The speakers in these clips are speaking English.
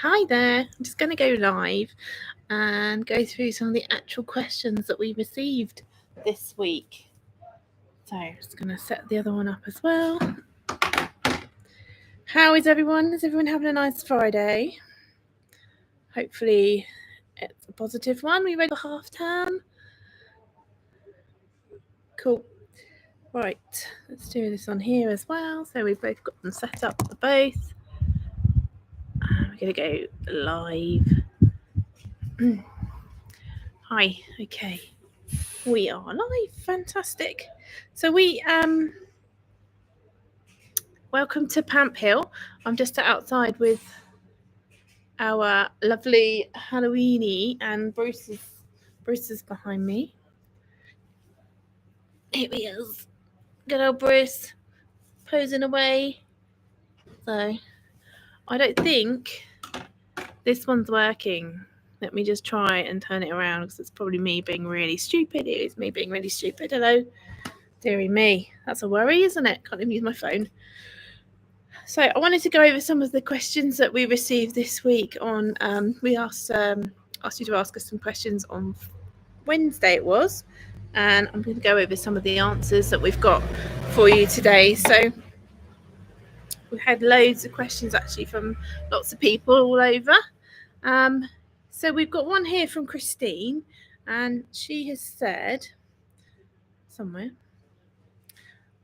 Hi there. I'm just going to go live and go through some of the actual questions that we received this week. So I'm just going to set the other one up as well. How is everyone? Is everyone having a nice Friday? Hopefully it's a positive one. We ready for half term? Cool. Right, let's do this on here as well. So we've both got them set up for both. We're going to go live. Hi, okay. We are live. Fantastic. So welcome to Pamp Hill. I'm just outside with our lovely Halloweeny, and Bruce is behind me. Here he is. Good old Bruce posing away. So I don't think this one's working. Let me just try and turn it around because it's probably me being really stupid. It is me being really stupid. Hello. Dearie me. That's a worry, isn't it? Can't even use my phone. So I wanted to go over some of the questions that we received this week on we asked you to ask us some questions on Wednesday it was, and I'm going to go over some of the answers that we've got for you today. So we had loads of questions actually from lots of people all over. So we've got one here from Christine, and she has said somewhere,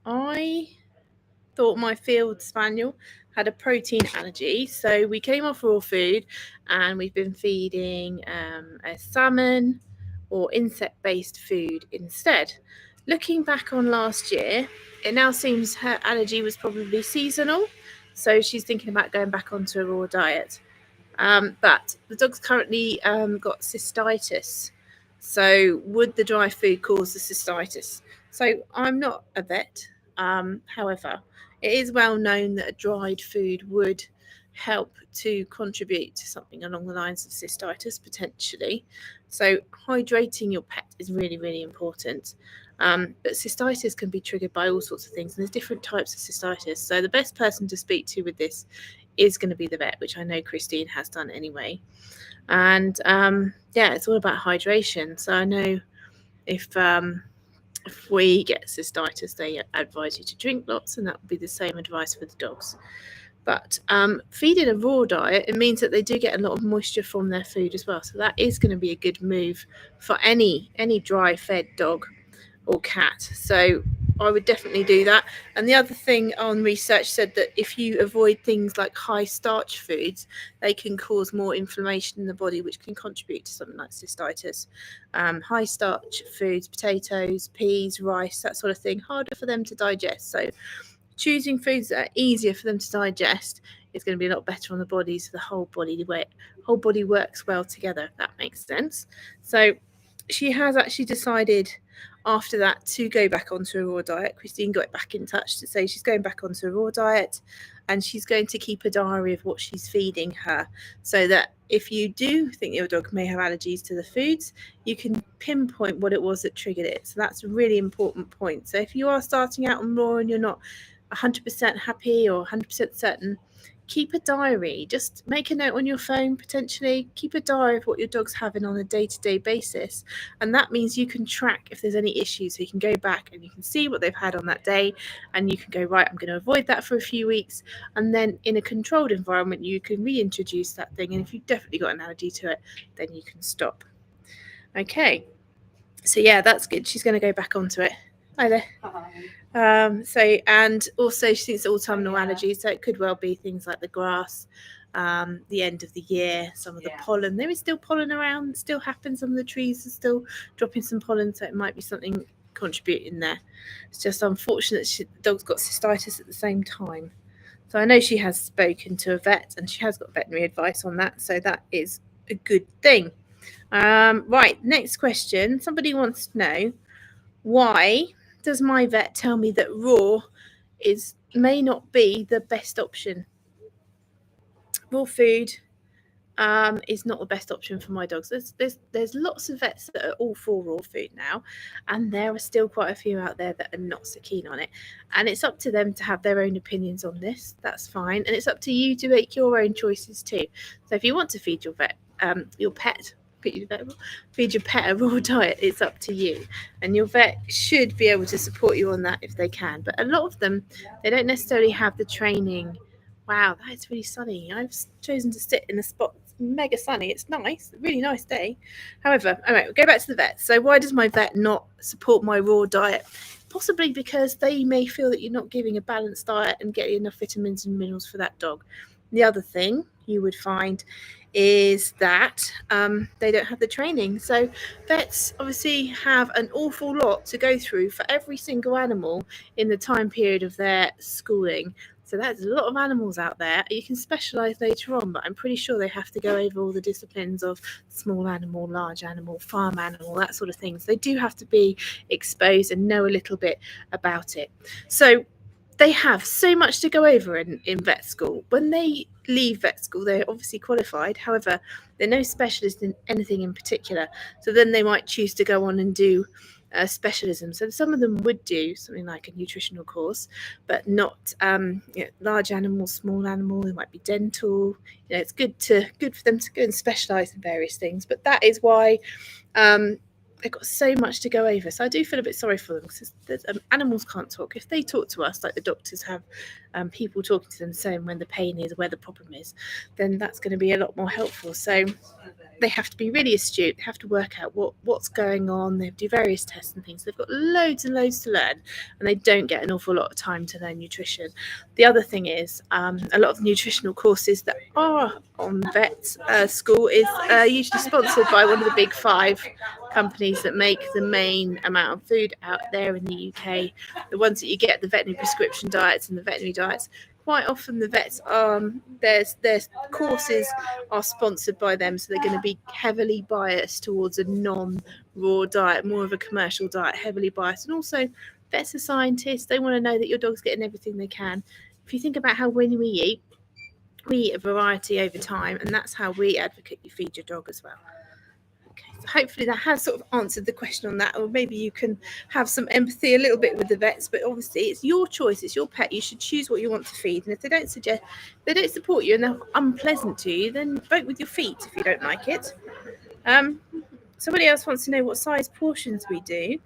I thought my field spaniel had a protein allergy, so we came off raw food and we've been feeding a salmon or insect-based food instead. Looking back on last year, it now seems her allergy was probably seasonal, so she's thinking about going back onto a raw diet. But the dog's currently got cystitis, so would the dry food cause the cystitis? So I'm not a vet, however, it is well known that a dried food would help to contribute to something along the lines of cystitis potentially. So hydrating your pet is really, really important. But cystitis can be triggered by all sorts of things, and there's different types of cystitis. So the best person to speak to with this is going to be the vet, which I know Christine has done anyway. And it's all about hydration. So I know if we get cystitis, they advise you to drink lots, and that would be the same advice for the dogs. But feeding a raw diet, it means that they do get a lot of moisture from their food as well. So that is going to be a good move for any dry fed dog or cat. So I would definitely do that. And the other thing on research said that if you avoid things like high starch foods, they can cause more inflammation in the body, which can contribute to something like cystitis. High starch foods, potatoes, peas, rice, that sort of thing, harder for them to digest. So choosing foods that are easier for them to digest is going to be a lot better on the body, so the whole body works well together, if that makes sense. So she has actually decided after that to go back onto a raw diet. Christine got back in touch to say she's going back onto a raw diet, and she's going to keep a diary of what she's feeding her, so that if you do think your dog may have allergies to the foods, you can pinpoint what it was that triggered it. So that's a really important point. So if you are starting out on raw and you're not 100% happy or 100% certain, keep a diary. Just make a note on your phone, potentially. Keep a diary of what your dog's having on a day-to-day basis. And that means you can track if there's any issues. So you can go back and you can see what they've had on that day, and you can go, right, I'm going to avoid that for a few weeks. And then in a controlled environment, you can reintroduce that thing. And if you've definitely got an allergy to it, then you can stop. Okay. So yeah, that's good. She's going to go back onto it. Hi there. And also she thinks autumnal allergies, so it could well be things like the grass, the end of the year, some of the pollen. There is still pollen around, still happens. Some of the trees are still dropping some pollen, so it might be something contributing there. It's just unfortunate the dog's got cystitis at the same time. So I know she has spoken to a vet and she has got veterinary advice on that, so that is a good thing. Right, next question. Somebody wants to know, why does my vet tell me that raw may not be the best option? Raw food is not the best option for my dogs. There's lots of vets that are all for raw food now, and there are still quite a few out there that are not so keen on it. And it's up to them to have their own opinions on this. That's fine, and it's up to you to make your own choices too. So if you want to feed your pet a raw diet, it's up to you, and your vet should be able to support you on that if they can. But a lot of them, they don't necessarily have the training. Wow, that is really sunny. I've chosen to sit in a spot that's mega sunny. It's nice, really nice day. However, all right, we'll go back to the vet. So why does my vet not support my raw diet? Possibly because they may feel that you're not giving a balanced diet and getting enough vitamins and minerals for that dog. The other thing you would find is that they don't have the training. So vets obviously have an awful lot to go through for every single animal in the time period of their schooling. So there's a lot of animals out there. You can specialise later on, but I'm pretty sure they have to go over all the disciplines of small animal, large animal, farm animal, that sort of thing. So they do have to be exposed and know a little bit about it. So they have so much to go over in vet school. When they leave vet school, they're obviously qualified. However, they're no specialist in anything in particular. So then they might choose to go on and do specialism. So some of them would do something like a nutritional course, but not large animal, small animal. They might be dental. It's good for them to go and specialise in various things. But that is why they've got so much to go over. So I do feel a bit sorry for them, because animals can't talk. If they talk to us like the doctors have people talking to them saying when the pain is, where the problem is, then that's going to be a lot more helpful. So they have to be really astute. They have to work out what's going on. They have to do various tests and things. They've got loads and loads to learn, and they don't get an awful lot of time to learn nutrition. The other thing is a lot of the nutritional courses that are on vet school is usually sponsored by one of the big 5 companies that make the main amount of food out there in the UK. The ones that you get, the veterinary prescription diets and the veterinary diets, quite often the vets their courses are sponsored by them, so they're going to be heavily biased towards a non-raw diet, more of a commercial diet, heavily biased. And also vets are scientists. They want to know that your dog's getting everything they can. If you think about how when we eat a variety over time, and that's how we advocate you feed your dog as well. Hopefully that has sort of answered the question on that, or maybe you can have some empathy a little bit with the vets. But obviously it's your choice, it's your pet. You should choose what you want to feed, and if they don't support you and they're unpleasant to you, then vote with your feet if you don't like it. Somebody else wants to know what size portions we do.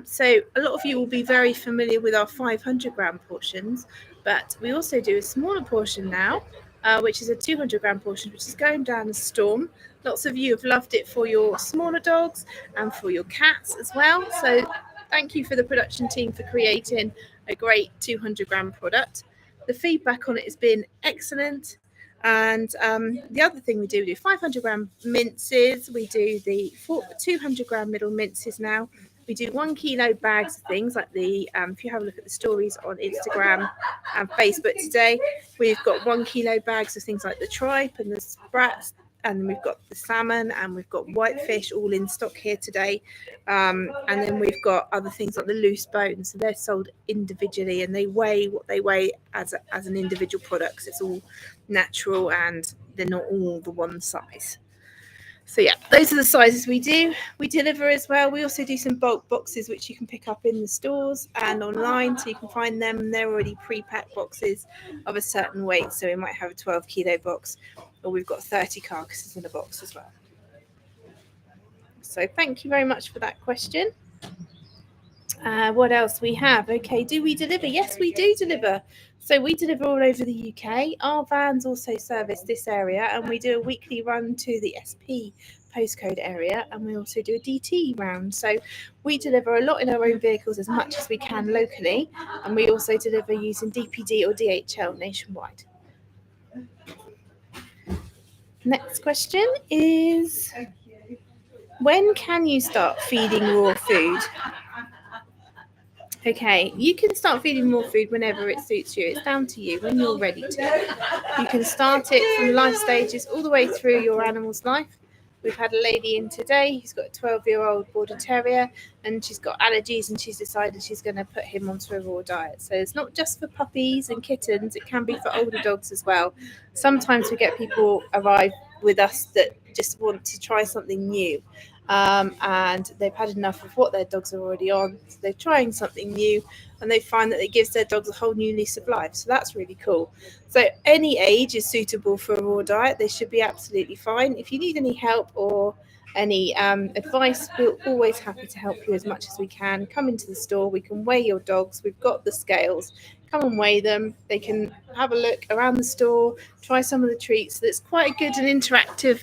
So a lot of you will be very familiar with our 500 gram portions, but we also do a smaller portion now, which is a 200 gram portion, which is going down a storm. Lots of you have loved it for your smaller dogs and for your cats as well. So thank you for the production team for creating a great 200 gram product. The feedback on it has been excellent. And the other thing we do 500 gram minces. We do the 200 gram middle minces now. We do 1 kilo bags of things like if you have a look at the stories on Instagram and Facebook today, we've got 1 kilo bags of things like the tripe and the sprats, and then we've got the salmon and we've got whitefish all in stock here today. And then we've got other things like the loose bones. So they're sold individually, and they weigh what they weigh as an individual product. So it's all natural and they're not all the one size. So yeah, those are the sizes we do. We deliver as well. We also do some bulk boxes, which you can pick up in the stores and online. So you can find them. They're already pre-packed boxes of a certain weight. So we might have a 12 kilo box, or we've got 30 carcasses in a box as well. So thank you very much for that question. What else we have? Okay, do we deliver? Yes, we do deliver. So we deliver all over the UK. Our vans also service this area, and we do a weekly run to the SP postcode area, and we also do a DT round. So we deliver a lot in our own vehicles as much as we can locally, and we also deliver using DPD or DHL nationwide. Next question is, when can you start feeding raw food? Okay, you can start feeding raw food whenever it suits you. It's down to you when you're ready to. You can start it from life stages all the way through your animal's life. We've had a lady in today who's got a 12-year-old Border Terrier, and she's got allergies, and she's decided she's going to put him onto a raw diet. So it's not just for puppies and kittens, it can be for older dogs as well. Sometimes we get people arrive with us that just want to try something new. And they've had enough of what their dogs are already on. So they're trying something new, and they find that it gives their dogs a whole new lease of life. So that's really cool. So any age is suitable for a raw diet. They should be absolutely fine. If you need any help or any advice, we're always happy to help you as much as we can. Come into the store, we can weigh your dogs. We've got the scales. Come and weigh them. They can have a look around the store, try some of the treats. So it's quite a good and interactive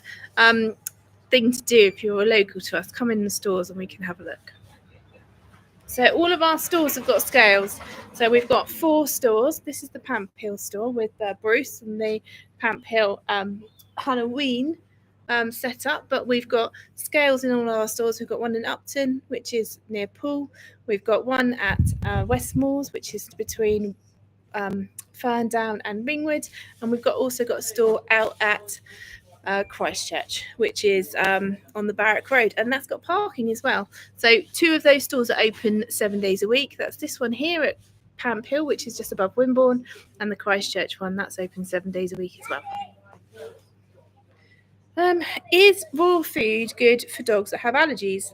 thing to do if you're local to us. Come in the stores and we can have a look. So all of our stores have got scales. So we've got 4 stores. This is the Pamp Hill store with Bruce and the Pamp Hill Halloween set up. But we've got scales in all our stores. We've got one in Upton, which is near Poole. We've got one at Westmoors, which is between Ferndown and Ringwood. And we've also got a store out at Christchurch, which is on the Barrack Road, and that's got parking as well. So 2 of those stores are open 7 days a week. That's this one here at Pamp Hill, which is just above Wimborne, and the Christchurch one that's open 7 days a week as well. Is raw food good for dogs that have allergies?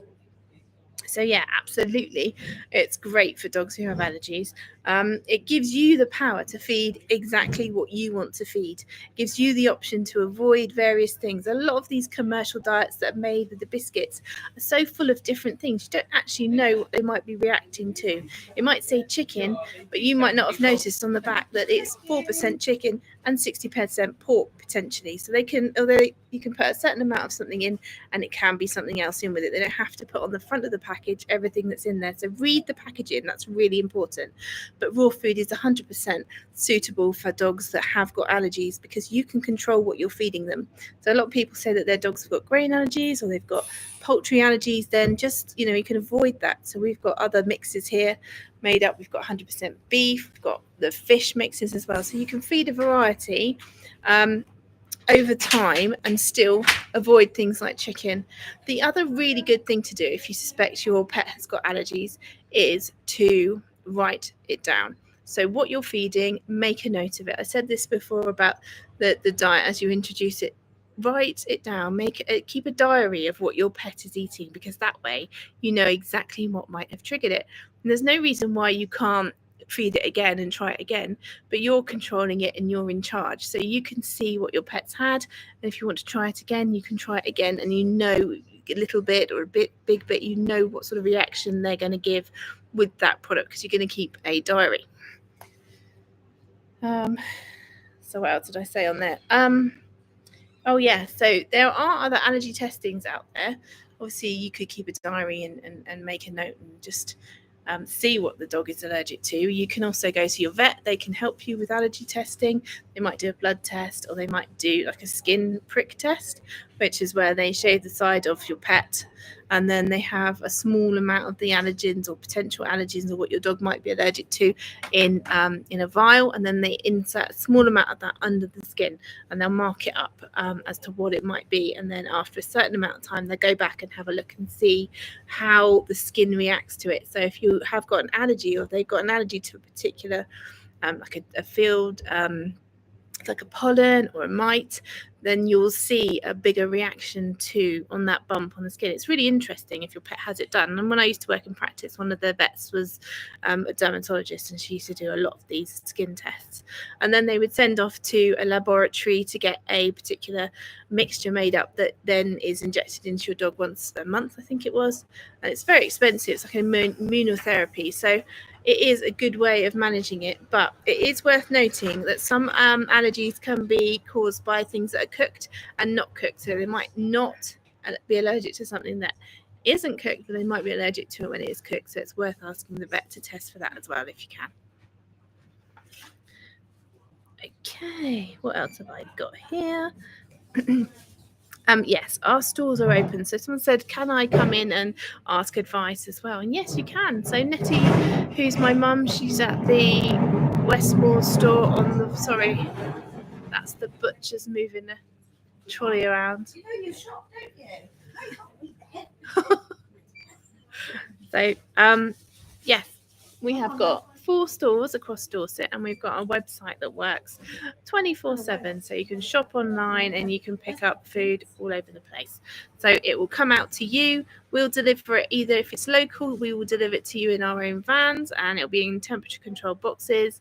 So yeah, absolutely. It's great for dogs who have allergies. It gives you the power to feed exactly what you want to feed. It gives you the option to avoid various things. A lot of these commercial diets that are made with the biscuits are so full of different things. You don't actually know what they might be reacting to. It might say chicken, but you might not have noticed on the back that it's 4% chicken and 60% pork potentially. So you can put a certain amount of something in and it can be something else in with it. They don't have to put on the front of the package everything that's in there. So read the packaging, that's really important. But raw food is 100% suitable for dogs that have got allergies because you can control what you're feeding them. So a lot of people say that their dogs have got grain allergies or they've got poultry allergies, then just, you can avoid that. So we've got other mixes here made up. We've got 100% beef, we've got the fish mixes as well. So you can feed a variety over time and still avoid things like chicken. The other really good thing to do if you suspect your pet has got allergies is to write it down. So what you're feeding, make a note of it. I said this before about the diet as you introduce it. Write it down, keep a diary of what your pet is eating, because that way you know exactly what might have triggered it. And there's no reason why you can't feed it again and try it again, but you're controlling it and you're in charge. So you can see what your pet's had, and if you want to try it again, you can try it again, and you know a little bit or a big bit, you know what sort of reaction they're going to give with that product because you're going to keep a diary. So what else did I say on there? Oh yeah, so there are other allergy testings out there. Obviously you could keep a diary and make a note and just see what the dog is allergic to. You can also go to your vet. They can help you with allergy testing. They might do a blood test, or they might do like a skin prick test, which is where they shave the side of your pet and then they have a small amount of the allergens or potential allergens or what your dog might be allergic to in a vial, and then they insert a small amount of that under the skin and they'll mark it up as to what it might be, and then after a certain amount of time they go back and have a look and see how the skin reacts to it. So if you have got an allergy or they've got an allergy to a particular like a field like a pollen or a mite, then you'll see a bigger reaction on that bump on the skin. It's really interesting if your pet has it done. And when I used to work in practice, one of the vets was a dermatologist, and she used to do a lot of these skin tests. And then they would send off to a laboratory to get a particular mixture made up that then is injected into your dog once a month, I think it was. And it's very expensive. It's like an immunotherapy. So it is a good way of managing it, but it is worth noting that some allergies can be caused by things that are cooked and not cooked. So they might not be allergic to something that isn't cooked, but they might be allergic to it when it is cooked. So it's worth asking the vet to test for that as well if you can. Okay, what else have I got here? Yes, our stores are open. So someone said, can I come in and ask advice as well? And yes, you can. So Nettie, who's my mum, she's at the Westmoor store on the, sorry, that's the butcher's moving the trolley around. You know your shop, don't you? So, yes, we have got 4 stores across Dorset, and we've got a website that works 24/7, so you can shop online and you can pick up food all over the place. So it will come out to you. We'll deliver it, either if it's local, we will deliver it to you in our own vans, and it'll be in temperature controlled boxes,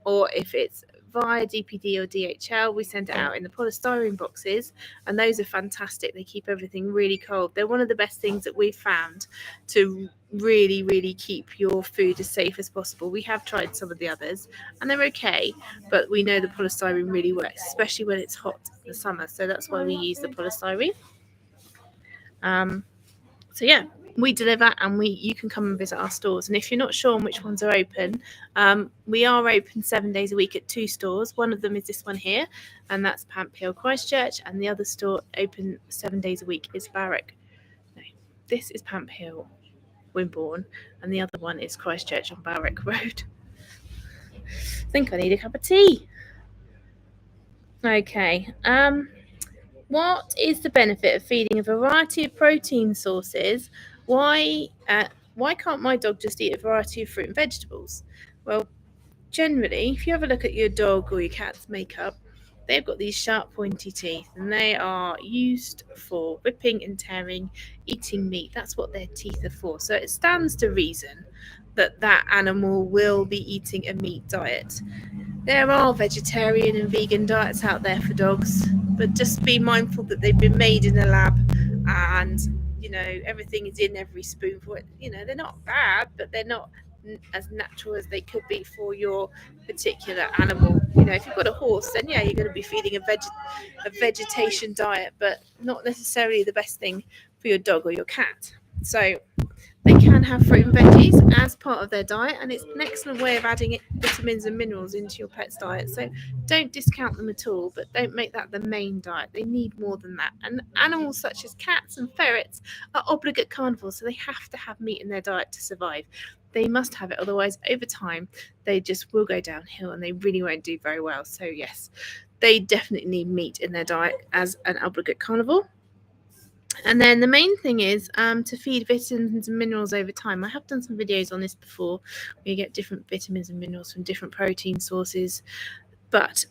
or if it's via DPD or DHL, we send it out in the polystyrene boxes, and those are fantastic. They keep everything really cold. They're one of the best things that we've found to really keep your food as safe as possible. We have tried some of the others and they're okay, but we know the polystyrene really works, especially when it's hot in the summer, so that's why we use the polystyrene. So yeah, we deliver, and you can come and visit our stores. And if you're not sure on which ones are open, we are open 7 days a week at 2 stores. One of them is this one here, and that's Pamphill Christchurch, and the other store open 7 days a week is Barrack. No, this is Pamphill Wimborne, and the other one is Christchurch on Barrack Road. I think I need a cup of tea. Okay. What is the benefit of feeding a variety of protein sources? Why can't my dog just eat a variety of fruit and vegetables? Well, generally, if you have a look at your dog or your cat's makeup, they've got these sharp, pointy teeth, and they are used for ripping and tearing, eating meat. That's what their teeth are for. So it stands to reason that that animal will be eating a meat diet. There are vegetarian and vegan diets out there for dogs, but just be mindful that they've been made in a lab, and everything is in every spoonful. They're not bad, but they're not as natural as they could be for your particular animal. If you've got a horse, then yeah, you're going to be feeding a vegetation diet, but not necessarily the best thing for your dog or your cat. So they can have fruit and veggies as part of their diet, and it's an excellent way of adding vitamins and minerals into your pet's diet. So don't discount them at all, but don't make that the main diet. They need more than that. And animals such as cats and ferrets are obligate carnivores, so they have to have meat in their diet to survive. They must have it, otherwise over time they just will go downhill and they really won't do very well. So yes, they definitely need meat in their diet as an obligate carnivore. And then the main thing is to feed vitamins and minerals over time. I have done some videos on this before, where you get different vitamins and minerals from different protein sources. But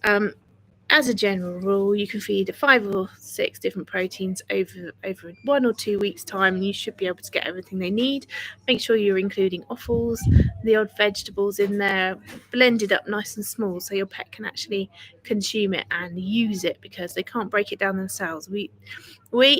as a general rule, you can feed 5 or 6 different proteins over 1 or 2 weeks' time, and you should be able to get everything they need. Make sure you're including offals, the odd vegetables in there, blended up nice and small, so your pet can actually consume it and use it, because they can't break it down themselves. We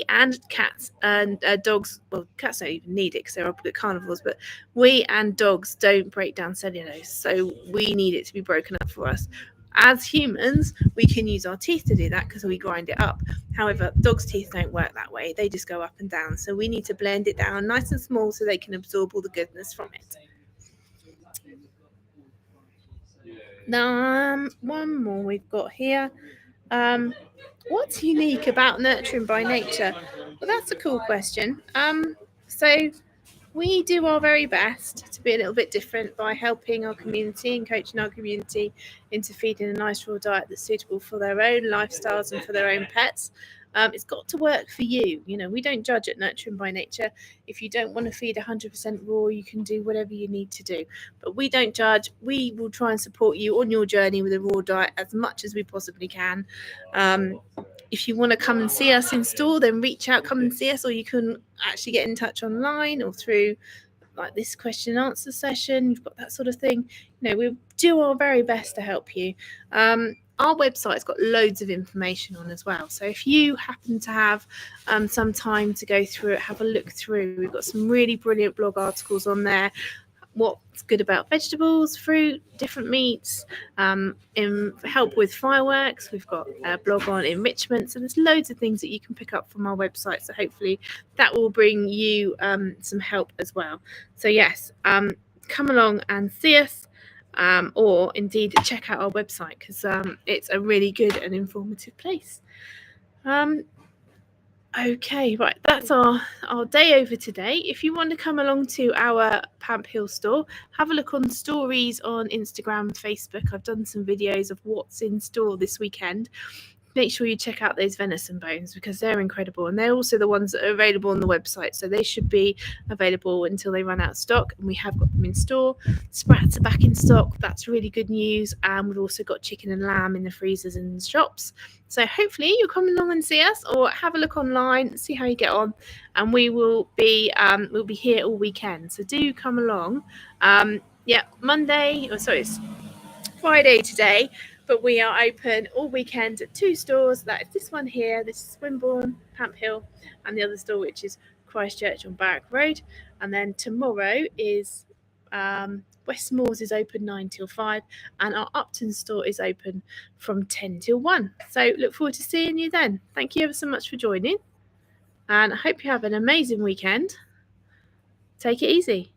and cats and dogs, well, cats don't even need it because they're obligate carnivores, but we and dogs don't break down cellulose, so we need it to be broken up for us. As humans, we can use our teeth to do that because we grind it up. However, dogs' teeth don't work that way. They just go up and down. So we need to blend it down nice and small so they can absorb all the goodness from it. Now, one more we've got here. What's unique about Nurturing by Nature? Well, that's a cool question. So we do our very best to be a little bit different by helping our community and coaching our community into feeding a nice raw diet that's suitable for their own lifestyles and for their own pets. It's got to work for you. We don't judge at Nurturing by Nature. If you don't want to feed 100% raw, you can do whatever you need to do. But we don't judge. We will try and support you on your journey with a raw diet as much as we possibly can. If you want to come and see us in store, then reach out, come and see us, or you can actually get in touch online or through like this question and answer session. You've got that sort of thing. We do our very best to help you. Our website's got loads of information on as well. So if you happen to have some time to go through it, have a look through. We've got some really brilliant blog articles on there. What's good about vegetables, fruit, different meats, in help with fireworks. We've got a blog on enrichment. So there's loads of things that you can pick up from our website. So hopefully that will bring you some help as well. So yes, come along and see us, or indeed check out our website, because it's a really good and informative place. Okay, right, that's our day over today. If you want to come along to our Pamphill store, have a look on stories on Instagram and Facebook. I've done some videos of what's in store this weekend. make sure you check out those venison bones because they're incredible, and they're also the ones that are available on the website, so they should be available until they run out of stock, and we have got them in store. Sprats are back in stock. That's really good news. And we've also got chicken and lamb in the freezers and the shops, so hopefully you'll come along and see us or have a look online, see how you get on, and we'll be here all weekend, so do come along. It's Friday today, but we are open all weekend at 2 stores. That is this one here, this is Swinburne, Pamp Hill, and the other store, which is Christchurch on Barrack Road. And then tomorrow is Westmore's is open 9 till 5, and our Upton store is open from 10 till 1. So look forward to seeing you then. Thank you ever so much for joining, and I hope you have an amazing weekend. Take it easy.